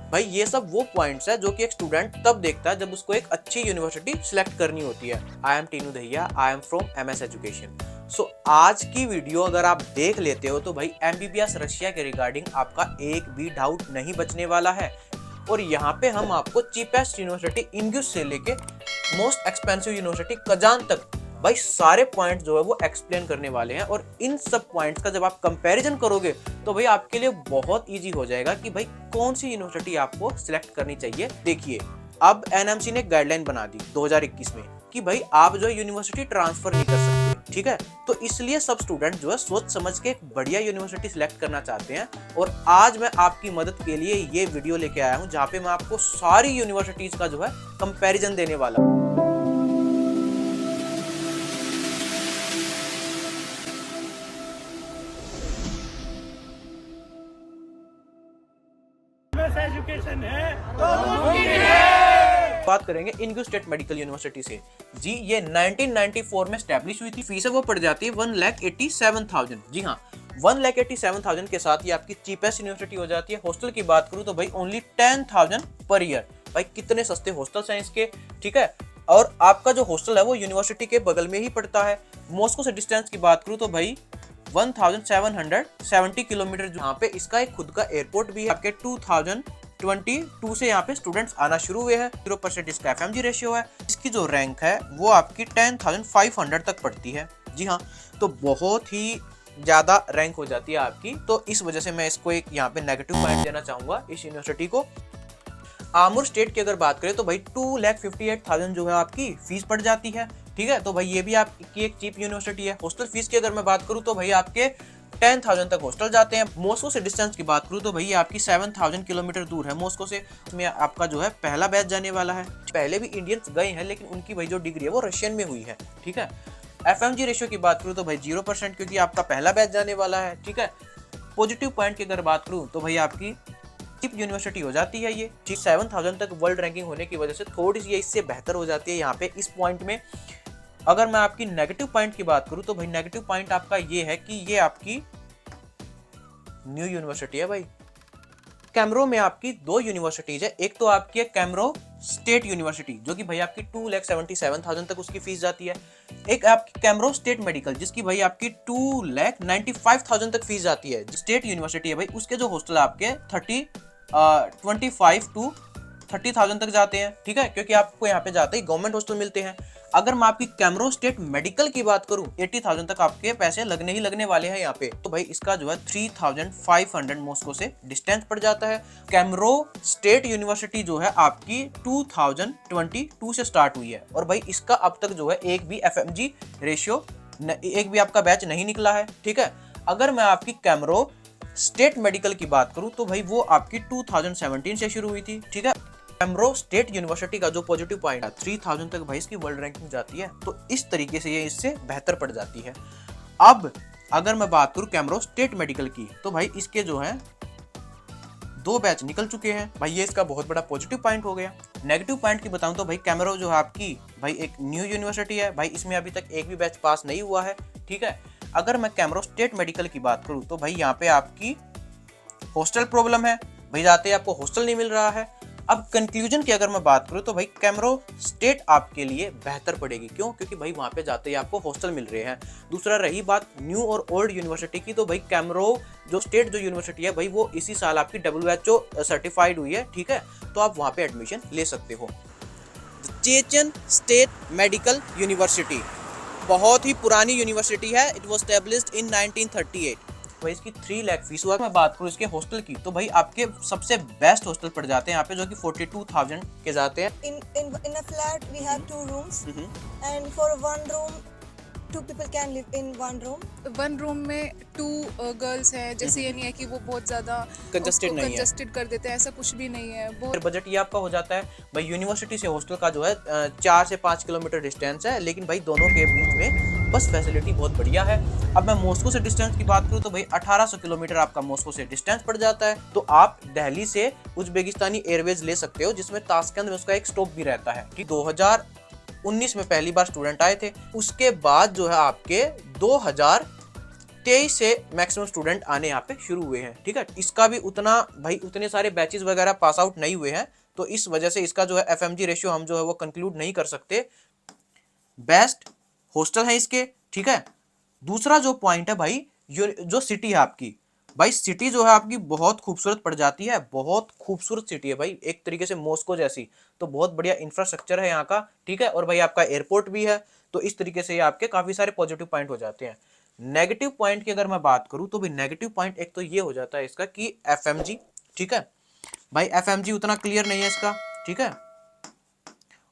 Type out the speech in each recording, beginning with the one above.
भाई ये सब वो पॉइंट्स है जो कि एक स्टूडेंट तब देखता है जब उसको एक अच्छी यूनिवर्सिटी सिलेक्ट करनी होती है। I am Tinu Dahiya, I am from MS education. So आज की वीडियो अगर आप देख लेते हो तो भाई एमबीबीएस रशिया के रिगार्डिंग आपका एक भी डाउट नहीं बचने वाला है। और यहाँ पे हम आपको चीपेस्ट यूनिवर्सिटी इंग्यूस से लेके मोस्ट एक्सपेंसिव यूनिवर्सिटी कजान तक भाई सारे पॉइंट्स जो है वो एक्सप्लेन करने वाले हैं। और इन सब पॉइंट्स का जब आप कंपैरिजन करोगे तो भाई आपके लिए बहुत इजी हो जाएगा कि भाई कौन सी यूनिवर्सिटी आपको सिलेक्ट करनी चाहिए। देखिए, अब एनएमसी ने गाइडलाइन बना दी 2021 में कि भाई आप जो है यूनिवर्सिटी ट्रांसफर नहीं कर सकते, ठीक है। तो इसलिए सब स्टूडेंट जो है सोच समझ के एक बढ़िया यूनिवर्सिटी सिलेक्ट करना चाहते हैं। और आज मैं आपकी मदद के लिए ये वीडियो लेके आया हूँ जहाँ पे मैं आपको सारी यूनिवर्सिटीज का जो है कंपैरिजन देने वाला हूँ। एजुकेशन है तो मुमकिन है। बात करेंगे इंग्यूस स्टेट मेडिकल यूनिवर्सिटी से। जी, ये 1994 में स्टैब्लिश हुई थी। फीस वो पड़ जाती है 1,87,000। जी हाँ, 1,87,000 के साथ ये आपकी चीपेस्ट यूनिवर्सिटी हो जाती है। हॉस्टल की बात करूँ तो भाई ओनली 10,000 पर ईयर। भाई कितने सस्ते हॉस्टल्स हैं इसके, ठीक है। और आपका जो हॉस्टल है वो यूनिवर्सिटी के बगल में ही पड़ता है। मॉस्को से डिस्टेंस की बात करूँ तो भाई 1770 किलोमीटर। यहाँ पे इसका एक खुद का एयरपोर्ट भी है। आपके 2022 से यहाँ पे स्टूडेंट्स आना शुरू हुए हैं। 0% इसका एफएमजी रेशियो है। इसकी जो रैंक है वो आपकी 10,500 तक पड़ती है। जी हाँ, तो बहुत ही ज्यादा रैंक हो जाती है आपकी। तो इस वजह से मैं इसको एक यहाँ पे नेगेटिव पॉइंट देना चाहूंगा इस यूनिवर्सिटी को। आमूर स्टेट की अगर बात करें तो भाई 2,58,000 जो है आपकी फीस पड़ जाती है, ठीक है। तो भाई ये भी आपकी एक चीप यूनिवर्सिटी है। हॉस्टल फीस की अगर मैं बात करूं तो भाई आपके 10,000 तक हॉस्टल जाते हैं। मॉस्को से डिस्टेंस की बात करूं तो भाई आपकी 7,000 किलोमीटर दूर है मॉस्को से। इसमें आपका जो है पहला बैच जाने वाला है। पहले भी इंडियंस गए हैं लेकिन उनकी भाई जो डिग्री है वो रशियन में हुई है, ठीक है। एफएमजी रेशियो की बात करूं तो भाई 0% क्योंकि आपका पहला बैच जाने वाला है, ठीक है। पॉजिटिव पॉइंट की अगर बात करूं तो भाई आपकी चीप यूनिवर्सिटी हो जाती है ये। 7,000 तक वर्ल्ड रैंकिंग होने की वजह से थोड़ी सी इससे बेहतर हो जाती है यहाँ पे इस पॉइंट में। अगर मैं आपकी नेगेटिव पॉइंट की बात करूं तो भाई नेगेटिव पॉइंट आपका ये है कि ये आपकी न्यू यूनिवर्सिटी है। भाई कैमरो में आपकी दो यूनिवर्सिटीज है। एक तो आपकी है कैमरो स्टेट यूनिवर्सिटी जो कि भाई आपकी 2,77,000 तक उसकी फीस जाती है। एक आपकी कैमरो स्टेट मेडिकल जिसकी भाई आपकी 2,95,000 तक फीस जाती है। स्टेट यूनिवर्सिटी है भाई, उसके जो हॉस्टल आपके 25 to 30,000 तक जाते हैं, ठीक है, क्योंकि आपको यहाँ पे जाते ही गवर्नमेंट हॉस्टल मिलते हैं। अगर मैं आपकी कैमरो स्टेट मेडिकल की बात करूं 80,000 तक आपके पैसे लगने ही लगने वाले हैं यहाँ पे। तो भाई इसका जो है 3,500 मॉस्को से डिस्टेंस पड़ जाता है। कैमरो स्टेट यूनिवर्सिटी जो है आपकी 2022 से स्टार्ट हुई है और भाई इसका अब तक जो है एक भी एफएमजी रेशियो, एक भी आपका बैच नहीं निकला है, ठीक है। अगर मैं आपकी कैमरो स्टेट मेडिकल की बात करूं तो भाई वो आपकी 2017 से शुरू हुई थी, ठीक है। कैमरो स्टेट यूनिवर्सिटी का जो पॉजिटिव पॉइंट है 3,000 तक भाई इसकी वर्ल्ड रैंकिंग जाती है। तो इस तरीके से ये इससे बेहतर पड़ जाती है। अब अगर मैं बात करूं कैमरो स्टेट मेडिकल की तो भाई इसके जो है 2 बैच निकल चुके हैं। भाई ये इसका बहुत बड़ा पॉजिटिव पॉइंट हो गया। नेगेटिव पॉइंट की बताऊं तो भाई कैमरो जो है आपकी भाई एक न्यू यूनिवर्सिटी है। भाई इसमें अभी तक एक भी बैच पास नहीं हुआ है, ठीक है। अगर मैं कैमरो स्टेट मेडिकल की बात करूं तो भाई यहाँ पे आपकी हॉस्टल प्रॉब्लम है। भाई जाते आपको हॉस्टल नहीं मिल रहा है। अब कंक्लूजन की अगर मैं बात करूं तो भाई कैमरो स्टेट आपके लिए बेहतर पड़ेगी। क्यों? क्योंकि भाई वहां पे जाते ही आपको हॉस्टल मिल रहे हैं। दूसरा रही बात न्यू और ओल्ड यूनिवर्सिटी की तो भाई कैमरो जो स्टेट जो यूनिवर्सिटी है भाई वो इसी साल आपकी WHO सर्टिफाइड हुई है, ठीक है। तो आप वहां पे एडमिशन ले सकते हो। चेचन स्टेट मेडिकल यूनिवर्सिटी बहुत ही पुरानी यूनिवर्सिटी है। It was established in 1938। भाई इसकी 3 लाख फीस हुआ। मैं बात करूँ इसके हॉस्टल की तो भाई आपके सबसे बेस्ट हॉस्टल पड़ जाते हैं यहाँ पे जो कि 42,000 के जाते हैं। In a flat we have 2 rooms and for one room 2 people can live in one room. One room में 2 गर्ल्स हैं। जैसे ये नहीं है कि वो बहुत ज़्यादा कंजस्टेड कर देते हैं, ऐसा कुछ भी नहीं है। फिर बजट ये आपका हो जाता है भाई यूनिवर्सिटी से हॉस्टल का जो है 4 से 5 किलोमीटर डिस्टेंस है, लेकिन भाई दोनों के बीच में बस फैसिलिटी बहुत बढ़िया है। अब मैं मॉस्को से डिस्टेंस की बात करूँ तो भाई 1800 किलोमीटर आपका मॉस्को से डिस्टेंस पड़ जाता है। तो आप दिल्ली से उज़्बेकिस्तानी एयरवेज ले सकते हो जिसमें ताशकंद में उसका एक स्टॉप भी रहता है। कि 2019 में पहली बार स्टूडेंट आए थे। उसके बाद जो है आपके 2023 23 से मैक्सिमम स्टूडेंट आने यहाँ पे शुरू हुए हैं, ठीक है। इसका भी उतना भाई उतने सारे बैचेस वगैरह पास आउट नहीं हुए हैं, तो इस वजह से इसका जो है FMG रेशियो हम जो है वो कंक्लूड नहीं कर सकते। बेस्ट हॉस्टल है इसके, ठीक है। दूसरा जो पॉइंट है भाई, जो सिटी है आपकी, भाई सिटी जो है आपकी बहुत खूबसूरत पड़ जाती है, बहुत खूबसूरत सिटी है भाई, एक तरीके से मॉस्को जैसी। तो बहुत बढ़िया इंफ्रास्ट्रक्चर है यहाँ का, ठीक है। और भाई आपका एयरपोर्ट भी है, तो इस तरीके से आपके काफी सारे पॉजिटिव पॉइंट हो जाते हैं। नेगेटिव पॉइंट की अगर मैं बात करूं तो भाई नेगेटिव पॉइंट एक तो ये हो जाता है इसका कि FMG, ठीक है भाई, FMG उतना क्लियर नहीं है इसका, ठीक है।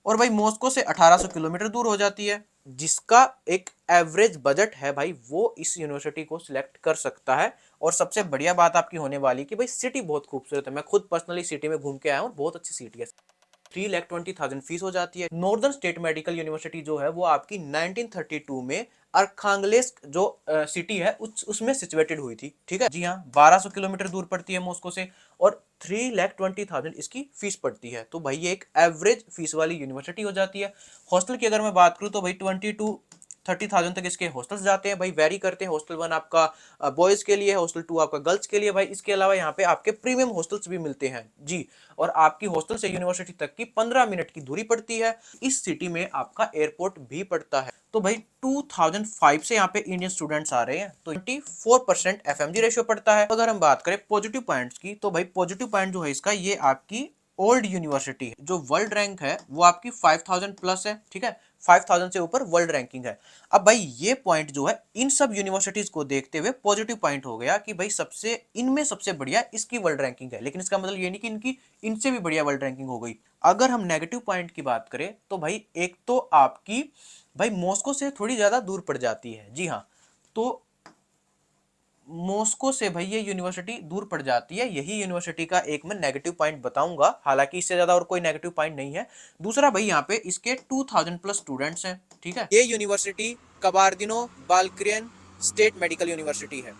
और भाई मॉस्को से 1800 किलोमीटर दूर हो जाती है, जिसका एक एवरेज बजट है भाई वो इस यूनिवर्सिटी को सिलेक्ट कर सकता है। और सबसे बढ़िया बात आपकी होने वाली कि भाई सिटी बहुत खूबसूरत है, मैं खुद पर्सनली सिटी में घूम के आया हूँ, बहुत अच्छी सिटी है। 3,20,000 फीस हो जाती है। नॉर्दर्न स्टेट मेडिकल यूनिवर्सिटी जो है वो आपकी 1932 में अर्खांगेल्स्क जो सिटी है उसमें सिचुएटेड हुई थी, ठीक है जी हाँ। 1200 किलोमीटर दूर पड़ती है मॉस्को से, और 3,20,000 इसकी फीस पड़ती है। तो भाई ये एक एवरेज फीस वाली यूनिवर्सिटी हो जाती है। हॉस्टल की अगर मैं बात करूँ तो भाई 20,000 तक इसके हॉस्टल्स जाते हैं भाई, वेरी करते हैं। हॉस्टल 1 आपका बॉयज के लिए है, हॉस्टल 2 आपका गर्ल्स के लिए भाई। इसके अलावा यहाँ पे आपके प्रीमियम हॉस्टल्स भी मिलते हैं जी। और आपकी हॉस्टल से यूनिवर्सिटी तक की 15 मिनट की दूरी पड़ती है। इस सिटी में आपका एयरपोर्ट भी पड़ता है। तो भाई 2005 से यहाँ पे इंडियन स्टूडेंट्स आ रहे हैं, तो 24% FMG रेशियो पड़ता है। अगर हम बात करें पॉजिटिव पॉइंट्स की, तो भाई पॉजिटिव पॉइंट जो है इसका, ये आपकी ओल्ड यूनिवर्सिटी है। जो वर्ल्ड रैंक है वो आपकी 5000 प्लस है, ठीक है। 5000 से ऊपर वर्ल्ड रैंकिंग है। अब भाई ये पॉइंट जो है इन सब यूनिवर्सिटीज को देखते हुए पॉजिटिव पॉइंट हो गया कि भाई सबसे इनमें सबसे बढ़िया इसकी वर्ल्ड रैंकिंग है। लेकिन इसका मतलब ये नहीं कि इनकी इनसे भी बढ़िया वर्ल्ड रैंकिंग हो गई। अगर हम नेगेटिव पॉइंट की बात करें तो भाई एक तो आपकी भाई मॉस्को से थोड़ी ज्यादा दूर पड़ जाती है, जी हाँ। तो मॉस्को से भाई ये यूनिवर्सिटी दूर पड़ जाती है, यही यूनिवर्सिटी का एक मैं नेगेटिव पॉइंट बताऊंगा, हालांकि इससे ज्यादा और कोई नेगेटिव पॉइंट नहीं है। दूसरा भाई यहाँ पे इसके 2000 प्लस स्टूडेंट्स हैं, ठीक है। ये यूनिवर्सिटी कबार्दिनो बाल्क्रियन स्टेट मेडिकल यूनिवर्सिटी है।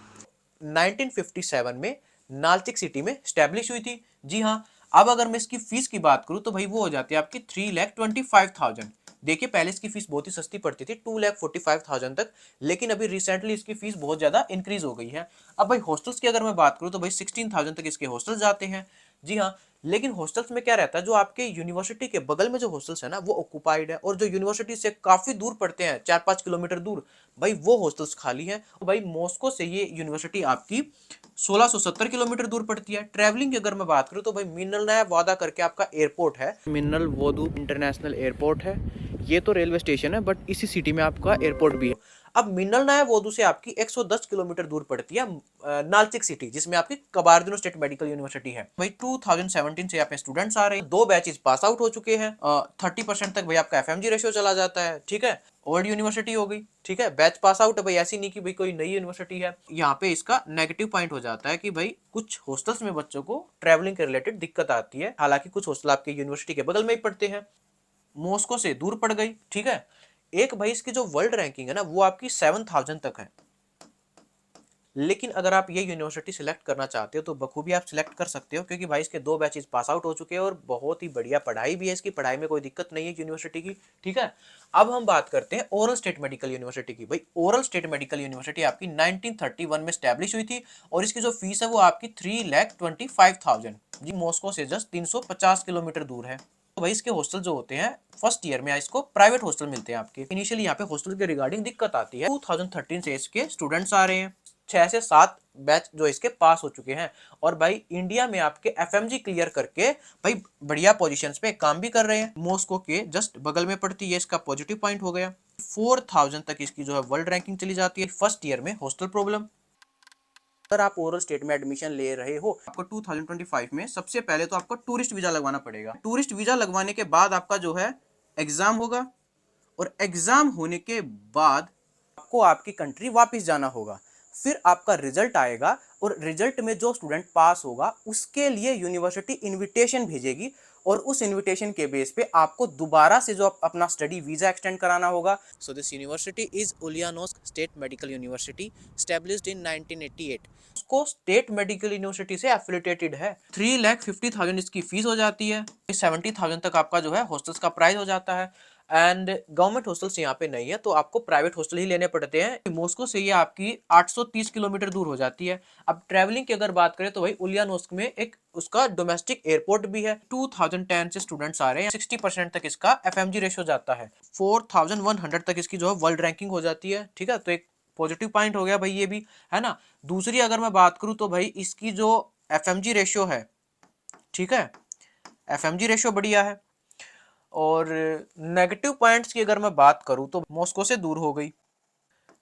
1957 में नाल्चिक सिटी में स्टैब्लिश हुई थी, जी हाँ। अब अगर मैं इसकी फीस की बात करूं तो भाई वो हो जाती है आपकी 3,25,000। देखिए पहले इसकी फीस बहुत ही सस्ती पड़ती थी 2,45,000 तक, लेकिन अभी रिसेंटली इसकी फीस बहुत ज्यादा इंक्रीज हो गई है। अब भाई हॉस्टल्स की अगर मैं बात करूं तो भाई 16,000 तक इसके हॉस्टल्स जाते हैं, जी हाँ। लेकिन हॉस्टल्स में क्या रहता है, जो आपके यूनिवर्सिटी के बगल में जो हॉस्टल्स है ना वो ऑक्युपाइड है, और जो यूनिवर्सिटी से काफी दूर पड़ते हैं 4-5 किलोमीटर दूर, भाई वो हॉस्टल्स खाली हैं। तो भाई मॉस्को से ये यूनिवर्सिटी आपकी 1670 किलोमीटर दूर पड़ती है। ट्रैवलिंग की अगर मैं बात करूं तो भाई मिन्नल वादा करके आपका एयरपोर्ट है, मिन्नल वोदू इंटरनेशनल एयरपोर्ट है। ये तो रेलवे स्टेशन है, बट इसी सिटी में आपका एयरपोर्ट भी है। अब मिन्नल वोदू से आपकी 110 किलोमीटर दूर पड़ती है नाल्चिक सिटी, जिसमें आपकी कबार्दिनो स्टेट मेडिकल यूनिवर्सिटी है। भाई 2017 से यहाँ पे स्टूडेंट्स आ रहे हैं, 2 बैचेस पास आउट हो चुके हैं। 30% तक भाई आपका FMG रेशियो चला जाता है, ठीक है। ओल्ड यूनिवर्सिटी हो गई, ठीक है। बैच पास आउट है भाई, ऐसी नहीं कि भाई कोई नई यूनिवर्सिटी है। यहाँ पे इसका नेगेटिव पॉइंट हो जाता है कि भाई कुछ हॉस्टल्स में बच्चों को ट्रैवलिंग के रिलेटेड दिक्कत आती है, हालांकि कुछ हॉस्टल आपके यूनिवर्सिटी के बगल में ही पड़ते हैं। मॉस्को से दूर पड़ गई, ठीक है। एक भाई इसकी जो वर्ल्ड रैंकिंग है ना वो आपकी 7000 तक है। लेकिन अगर आप ये यूनिवर्सिटी सिलेक्ट करना चाहते हो तो बखूबी आप सिलेक्ट कर सकते हो, क्योंकि भाई इसके 2 बैचेस पास आउट हो चुके हैं और बहुत ही बढ़िया पढ़ाई भी है इसकी, पढ़ाई में कोई दिक्कत नहीं है यूनिवर्सिटी की, ठीक है। अब हम बात करते हैं ओरल स्टेट मेडिकल यूनिवर्सिटी की। भाई ओरल स्टेट मेडिकल यूनिवर्सिटी आपकी 1931 में स्टैब्लिश हुई थी, और इसकी जो फीस है वो आपकी 3,25,000 जी। मॉस्को से जस्ट 350 किलोमीटर दूर है। तो भाई इसके हॉस्टल जो होते हैं फर्स्ट ईयर में इसको प्राइवेट हॉस्टल मिलते हैं आपके। इनिशियली यहाँ पे हॉस्टल के रिगार्डिंग दिक्कत आती है। 2013 से इसके स्टूडेंट्स आ रहे हैं, 6 से 7 बैच जो इसके पास हो चुके हैं, और भाई इंडिया में आपके FMG क्लियर करके भाई बढ़िया पोजीशंस पे काम भी कर रहे हैं। मॉस्को के जस्ट बगल में पड़ती है, इसका पॉजिटिव पॉइंट हो गया। 4000 तक इसकी जो है वर्ल्ड रैंकिंग चली जाती है। फर्स्ट ईयर में हॉस्टल प्रॉब्लम। अगर आप ओरल स्टेट में एडमिशन ले रहे हो, आपको 2025 में सबसे पहले तो आपको टूरिस्ट वीजा लगवाना पड़ेगा। टूरिस्ट वीजा लगवाने के बाद आपका जो है एग्जाम होगा, और एग्जाम होने के बाद आपको आपकी कंट्री वापस जाना होगा। फिर आपका रिजल्ट आएगा, और रिजल्ट में जो स्टूडेंट पास होगा उसके लिए यूनिवर्सिटी इनविटेशन भेजेगी, और उस इनविटेशन के बेस पे आपको दोबारा से जो अपना स्टडी वीजा एक्सटेंड कराना होगा। So this university is Ulyanovsk state medical university, established in 1988। उसको स्टेट मेडिकल यूनिवर्सिटी से एफिलिएटेड है। 3,50,000 इसकी फीस हो जाती है। 70,000 तक आपका जो है हॉस्टल्स का प्राइस हो जाता है। एंड गवर्नमेंट हॉस्टल्स यहाँ पे नहीं है, तो आपको प्राइवेट हॉस्टल ही लेने पड़ते हैं। मॉस्को से ये आपकी 830 किलोमीटर दूर हो जाती है। अब ट्रैवलिंग की अगर बात करें तो भाई उलियानोस्क में एक उसका डोमेस्टिक एयरपोर्ट भी है। 2010 से स्टूडेंट्स आ रहे हैं, 60% तक इसका FMG रेशियो जाता है, 4100 तक इसकी जो है वर्ल्ड रैंकिंग हो जाती है। ठीक है, तो एक पॉजिटिव पॉइंट हो गया भाई ये भी, है ना। दूसरी अगर मैं बात करूं तो भाई इसकी जो FMG रेशियो है, ठीक है, FMG रेशियो बढ़िया है। और नेगेटिव पॉइंट्स की अगर मैं बात करूं तो मॉस्को से दूर हो गई।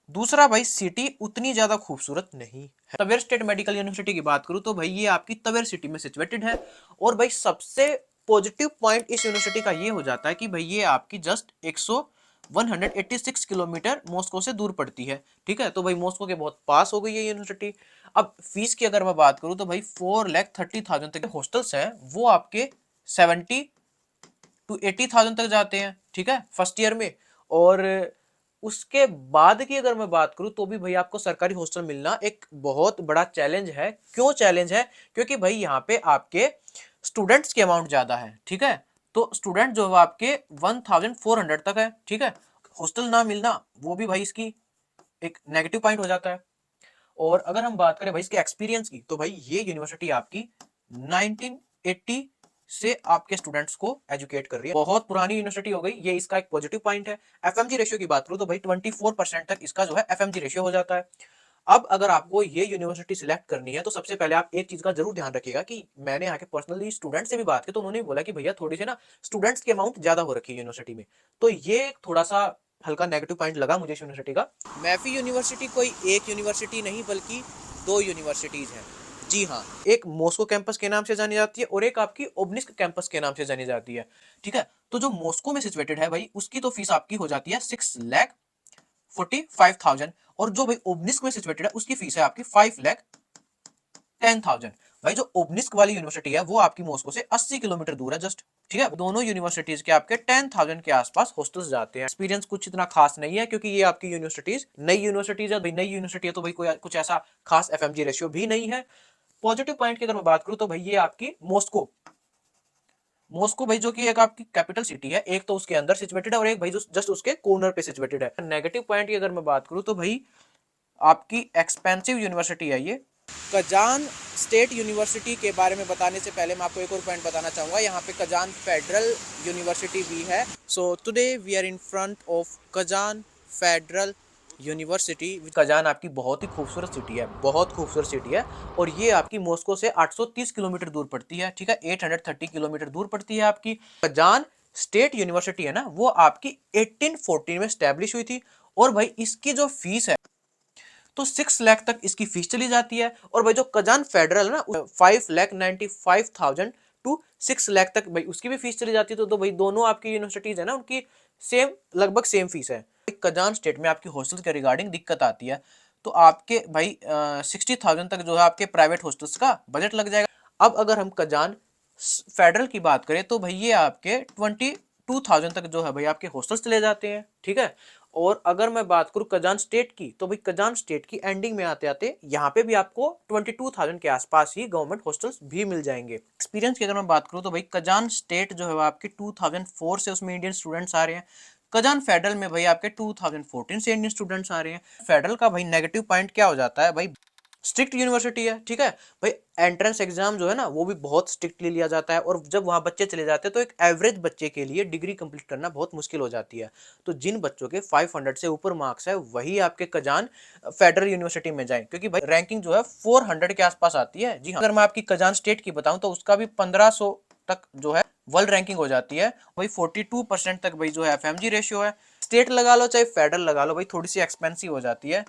दूसरा भाई सिटी उतनी ज्यादा खूबसूरत नहीं है। तवेर स्टेट मेडिकल यूनिवर्सिटी की बात करूं तो भाई ये आपकी तवेर सिटी में सिचुएटेड है। और भाई सबसे पॉजिटिव पॉइंट इस यूनिवर्सिटी का ये हो जाता है कि भाई ये आपकी जस्ट 186 किलोमीटर मॉस्को से दूर पड़ती है। ठीक है, तो भाई मॉस्को के बहुत पास हो गई है यूनिवर्सिटी। अब फीस की अगर मैं बात करूं तो भाई 4,30,000 तक के हॉस्टल्स हैं, वो आपके 70 to 80,000 तक जाते हैं। ठीक है, फर्स्ट ईयर में। और उसके बाद की अगर मैं बात करूं तो भी भाई आपको सरकारी हॉस्टल मिलना एक बहुत बड़ा चैलेंज है। क्यों चैलेंज है? क्योंकि भाई यहाँ पे आपके स्टूडेंट्स की अमाउंट ज्यादा है। ठीक है, तो स्टूडेंट जो है आपके 1400 तक है। ठीक है, हॉस्टल ना मिलना वो भी भाई इसकी एक नेगेटिव पॉइंट हो जाता है। और अगर हम बात करें भाई इसके एक्सपीरियंस की तो भाई ये यूनिवर्सिटी आपकी 1980 से आपके स्टूडेंट्स को एजुकेट कर रही है। बहुत पुरानी यूनिवर्सिटी हो गई, ये इसका एक पॉजिटिव पॉइंट है। FMG रेशियो की बात करूं तो भाई 24% तक इसका जो है FMG रेशियो हो जाता है। अब अगर आपको ये यूनिवर्सिटी सिलेक्ट करनी है तो सबसे पहले आप एक चीज का जरूर ध्यान रखिएगा कि मैंने यहाँ के पर्सनली स्टूडेंट से भी बात की तो उन्होंने बोला कि भैया थोड़ी सी ना स्टूडेंट्स की अमाउंट ज्यादा हो रखी है यूनिवर्सिटी में। तो ये थोड़ा सा हल्का नेगेटिव पॉइंट लगा मुझे इस यूनिवर्सिटी का। मैफी यूनिवर्सिटी कोई एक यूनिवर्सिटी नहीं बल्कि 2 यूनिवर्सिटीज हैं। जी हाँ, एक मॉस्को कैंपस के नाम से जानी जाती है और एक आपकी ओब्निस्क कैंपस के नाम से जानी जाती है। ठीक है, तो जो मॉस्को में सिचुएटेड है भाई उसकी तो फीस आपकी हो जाती है 6,45,000 और जो भाई ओब्निस्क में सिचुएटेड है उसकी फीस है आपकी 5,10,000। भाई जो ओब्निस्क वाली यूनिवर्सिटी है वो आपकी मॉस्को से 80 किलोमीटर दूर है जस्ट। ठीक है, दोनों यूनिवर्सिटीज के आपके 10,000 के आसपास हॉस्टल्स जाते हैं। एक्सपीरियंस कुछ इतना खास नहीं है क्योंकि ये आपकी यूनिवर्सिटीज नई यूनिवर्सिटीज है। भाई नई यूनिवर्सिटी है तो भाई कोई कुछ ऐसा खास FMG रेशियो भी नहीं है। पॉजिटिव पॉइंट की अगर मैं बात करूं तो भाई ये आपकी मॉस्को भाई जो कि एक आपकी कैपिटल सिटी है, एक तो उसके अंदर सिचुएटेड है और एक भाई जो जस्ट उसके कॉर्नर पे सिचुएटेड है। नेगेटिव पॉइंट की अगर मैं बात करूं तो भाई आपकी एक्सपेंसिव यूनिवर्सिटी है ये। कजान स्टेट यूनिवर्सिटी के बारे में बताने से पहले मैं आपको एक और पॉइंट बताना चाहूंगा। यहाँ पे कजान फेडरल यूनिवर्सिटी भी है। So today we are in front of Kazan federal university. Kazan आपकी बहुत ही खूबसूरत सिटी है, बहुत खूबसूरत सिटी है और ये आपकी मॉस्को से 830 किलोमीटर दूर पड़ती है। ठीक है, 830 किलोमीटर दूर पड़ती है आपकी। कजान स्टेट यूनिवर्सिटी है ना वो आपकी 1814 में स्टैब्लिश हुई थी और भाई इसकी जो फीस है तो 6 लाख तक इसकी फीस चली जाती है। और भाई जो कजान फेडरल है ना 5,95,000 टू 6 लाख तक भाई उसकी भी फीस चली जाती है। तो भाई दोनों आपकी यूनिवर्सिटीज है ना उनकी सेम लगभग सेम फीस है। कजान स्टेट में आपकी हॉस्टल के रिगार्डिंग दिक्कत आती है तो आपके भाई 60,000 तक जो है आपके प्राइवेट हॉस्टल्स का बजट लग जाएगा। अब अगर हम कजान फेडरल की बात करें तो भाई ये आपके 22,000 तक जो है भाई आपके हॉस्टल्स चले जाते हैं। ठीक है, और अगर मैं बात करूं कजान स्टेट की तो भाई कजान स्टेट की एंडिंग में आते आते यहाँ पे भी आपको 22,000 के आसपास ही गवर्नमेंट हॉस्टल्स भी मिल जाएंगे। एक्सपीरियंस की अगर मैं बात करूं तो भाई कजान स्टेट जो है आपके 2004 से उसमें इंडियन स्टूडेंट्स आ रहे हैं। कजान फेडरल में भाई आपके 2014 से इंडियन स्टूडेंट्स आ रहे हैं। फेडरल का भाई नेगेटिव पॉइंट क्या हो जाता है भाई, स्ट्रिक्ट यूनिवर्सिटी है। ठीक है भाई, एंट्रेंस एग्जाम जो है ना वो भी बहुत स्ट्रिक्टली लिया जाता है और जब वहां बच्चे चले जाते हैं तो एक एवरेज बच्चे के लिए डिग्री कंप्लीट करना बहुत मुश्किल हो जाती है। तो जिन बच्चों के 500 से ऊपर मार्क्स है वही आपके कजान फेडरल यूनिवर्सिटी में जाए क्योंकि भाई रैंकिंग जो है 400 के आसपास आती है। जी हाँ, अगर मैं आपकी कजान स्टेट की बताऊं तो उसका भी 1500 तक जो है वर्ल्ड रैंकिंग हो जाती है। भाई 42% तक भाई जो है FMG रेशियो है। स्टेट लगा लो चाहे फेडरल लगा लो भाई थोड़ी सी एक्सपेंसिव हो जाती है,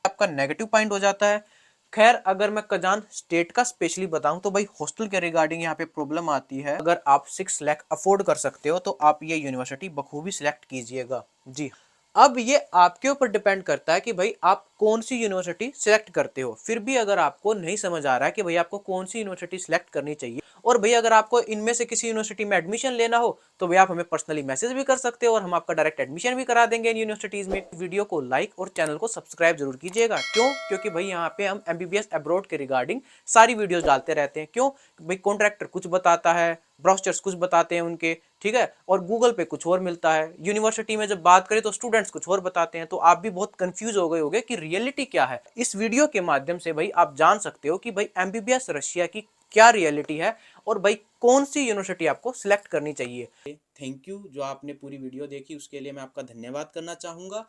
आपका नेगेटिव पॉइंट हो जाता है। खैर अगर मैं कजान स्टेट का स्पेशली बताऊं तो भाई हॉस्टल के रिगार्डिंग यहाँ पे प्रॉब्लम आती है। अगर आप 6 लाख अफोर्ड कर सकते हो तो आप ये यूनिवर्सिटी बखूबी सिलेक्ट कीजिएगा। जी, अब ये आपके ऊपर डिपेंड करता है कि भाई आप कौन सी यूनिवर्सिटी सिलेक्ट करते हो। फिर भी अगर आपको नहीं समझ आ रहा है कि भाई आपको कौन सी यूनिवर्सिटी सिलेक्ट करनी चाहिए और भाई अगर आपको इनमें से किसी यूनिवर्सिटी में एडमिशन लेना हो तो भाई आप हमें पर्सनली मैसेज भी कर सकते हो और हम आपका डायरेक्ट एडमिशन भी करा देंगे इन यूनिवर्सिटीज में। वीडियो को लाइक और चैनल को सब्सक्राइब जरूर कीजिएगा। क्यों? क्योंकि भाई यहाँ पे हम MBBS अब्रॉड के रिगार्डिंग सारी वीडियोस डालते रहते हैं। क्यों? भाई कॉन्ट्रैक्टर कुछ बताता है, ब्राउचर्स कुछ बताते हैं उनके, ठीक है, और गूगल पे कुछ और मिलता है। यूनिवर्सिटी में जब बात करें तो स्टूडेंट्स कुछ और बताते हैं। तो आप भी बहुत कंफ्यूज हो गए होंगे कि रियलिटी क्या है। इस वीडियो के माध्यम से भाई आप जान सकते हो कि भाई MBBS रशिया की क्या रियलिटी है और भाई कौन सी यूनिवर्सिटी आपको सिलेक्ट करनी चाहिए। थैंक यू, जो आपने पूरी वीडियो देखी उसके लिए मैं आपका धन्यवाद करना चाहूँगा।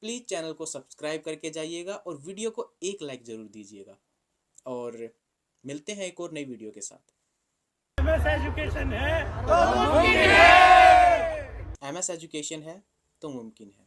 प्लीज़ चैनल को सब्सक्राइब करके जाइएगा और वीडियो को एक लाइक ज़रूर दीजिएगा और मिलते हैं एक और नई वीडियो के साथ। MS एजुकेशन है तो मुमकिन है। MS एजुकेशन है तो मुमकिन है।